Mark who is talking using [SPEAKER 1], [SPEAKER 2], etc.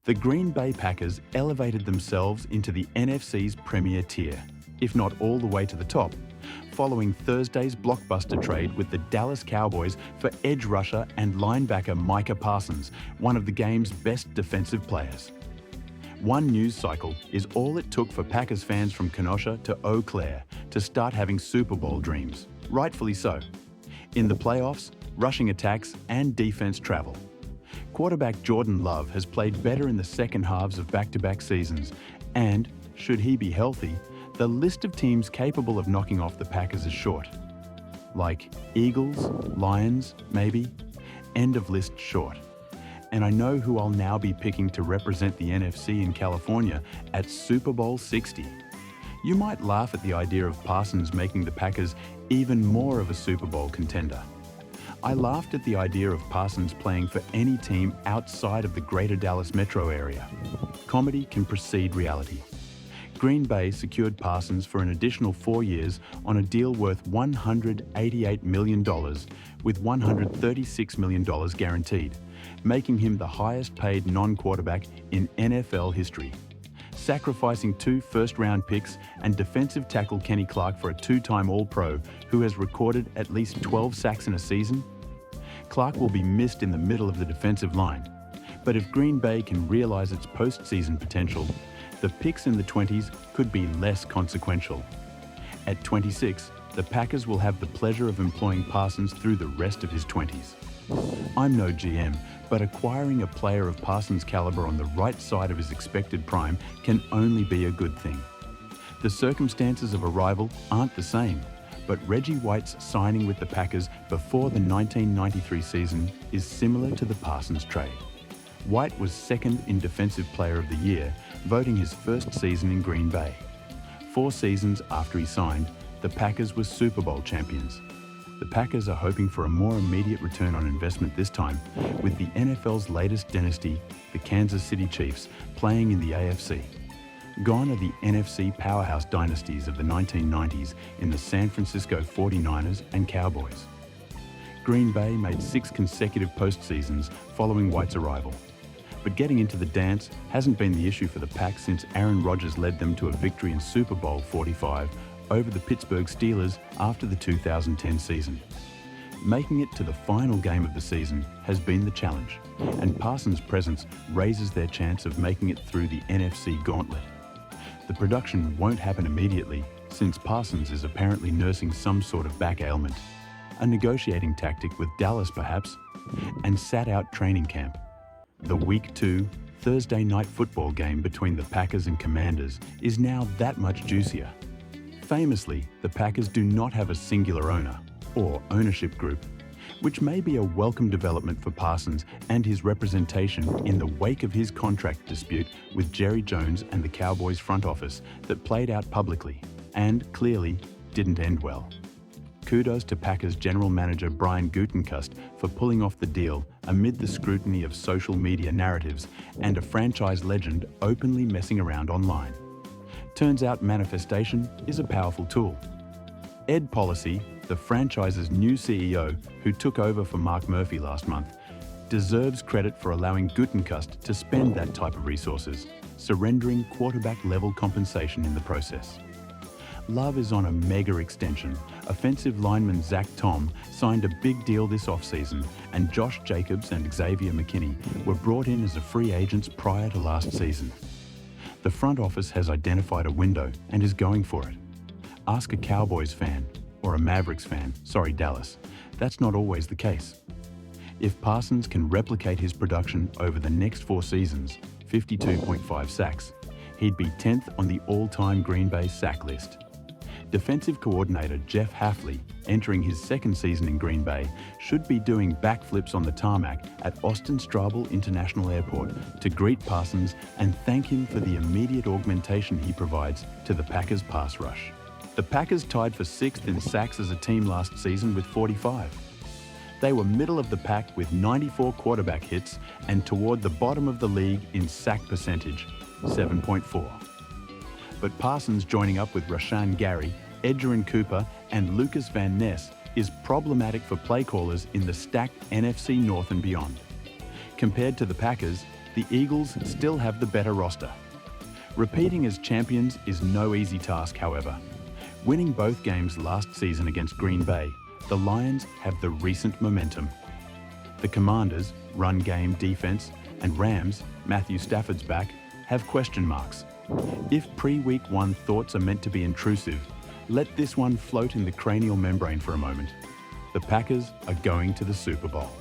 [SPEAKER 1] The Green Bay Packers elevated themselves into the NFC's premier tier, if not all the way to the top, following Thursday's blockbuster trade with the Dallas Cowboys for edge rusher and linebacker Micah Parsons, one of the game's best defensive players. One news cycle is all it took for Packers fans from Kenosha to Eau Claire to start having Super Bowl dreams, rightfully so. In the playoffs, rushing attacks and defense travel. Quarterback Jordan Love has played better in the second halves of back-to-back seasons, and, should he be healthy, the list of teams capable of knocking off the Packers is short. Like Eagles, Lions, maybe? End of list short. And I know who I'll now be picking to represent the NFC in California at Super Bowl 60. You might laugh at the idea of Parsons making the Packers even more of a Super Bowl contender. I laughed at the idea of Parsons playing for any team outside of the greater Dallas metro area. Comedy can precede reality. Green Bay secured Parsons for an additional 4 years on a deal worth $188 million, with $136 million guaranteed, making him the highest-paid non-quarterback in NFL history. Sacrificing 2 first-round picks and defensive tackle Kenny Clark for a 2-time All-Pro who has recorded at least 12 sacks in a season? Clark will be missed in the middle of the defensive line. But if Green Bay can realize its postseason potential, the picks in the 20s could be less consequential. At 26, the Packers will have the pleasure of employing Parsons through the rest of his 20s. I'm no GM, but acquiring a player of Parsons' caliber on the right side of his expected prime can only be a good thing. The circumstances of arrival aren't the same, but Reggie White's signing with the Packers before the 1993 season is similar to the Parsons trade. White was second in Defensive Player of the Year, voting his first season in Green Bay. 4 seasons after he signed, the Packers were Super Bowl champions. The Packers are hoping for a more immediate return on investment this time, with the NFL's latest dynasty, the Kansas City Chiefs, playing in the AFC. Gone are the NFC powerhouse dynasties of the 1990s in the San Francisco 49ers and Cowboys. Green Bay made 6 consecutive postseasons following White's arrival. But getting into the dance hasn't been the issue for the Pack since Aaron Rodgers led them to a victory in Super Bowl 45 over the Pittsburgh Steelers after the 2010 season. Making it to the final game of the season has been the challenge, and Parsons' presence raises their chance of making it through the NFC gauntlet. The production won't happen immediately, since Parsons is apparently nursing some sort of back ailment. A negotiating tactic with Dallas, perhaps, and sat out training camp. The Week 2 Thursday night football game between the Packers and Commanders is now that much juicier. Famously, the Packers do not have a singular owner, or ownership group, which may be a welcome development for Parsons and his representation in the wake of his contract dispute with Jerry Jones and the Cowboys front office that played out publicly and, clearly, didn't end well. Kudos to Packers general manager Brian Gutekunst for pulling off the deal amid the scrutiny of social media narratives and a franchise legend openly messing around online. Turns out manifestation is a powerful tool. Ed Policy, the franchise's new CEO who took over for Mark Murphy last month, deserves credit for allowing Gutekunst to spend that type of resources, surrendering quarterback-level compensation in the process. Love is on a mega extension. Offensive lineman Zach Tom signed a big deal this offseason, and Josh Jacobs and Xavier McKinney were brought in as free agents prior to last season. The front office has identified a window and is going for it. Ask a Cowboys fan, or a Mavericks fan, sorry Dallas, that's not always the case. If Parsons can replicate his production over the next 4 seasons, 52.5 sacks, he'd be 10th on the all-time Green Bay sack list. Defensive coordinator Jeff Hafley, entering his 2nd season in Green Bay, should be doing backflips on the tarmac at Austin Straubel International Airport to greet Parsons and thank him for the immediate augmentation he provides to the Packers' pass rush. The Packers tied for 6th in sacks as a team last season with 45. They were middle of the pack with 94 quarterback hits and toward the bottom of the league in sack percentage, 7.4. But Parsons joining up with Rashan Gary, Edgerrin Cooper, and Lucas Van Ness is problematic for play callers in the stacked NFC North and beyond. Compared to the Packers, the Eagles still have the better roster. Repeating as champions is no easy task, however. Winning both games last season against Green Bay, the Lions have the recent momentum. The Commanders, run game defense, and Rams, Matthew Stafford's back, have question marks. If pre-week 1 thoughts are meant to be intrusive, let this one float in the cranial membrane for a moment. The Packers are going to the Super Bowl.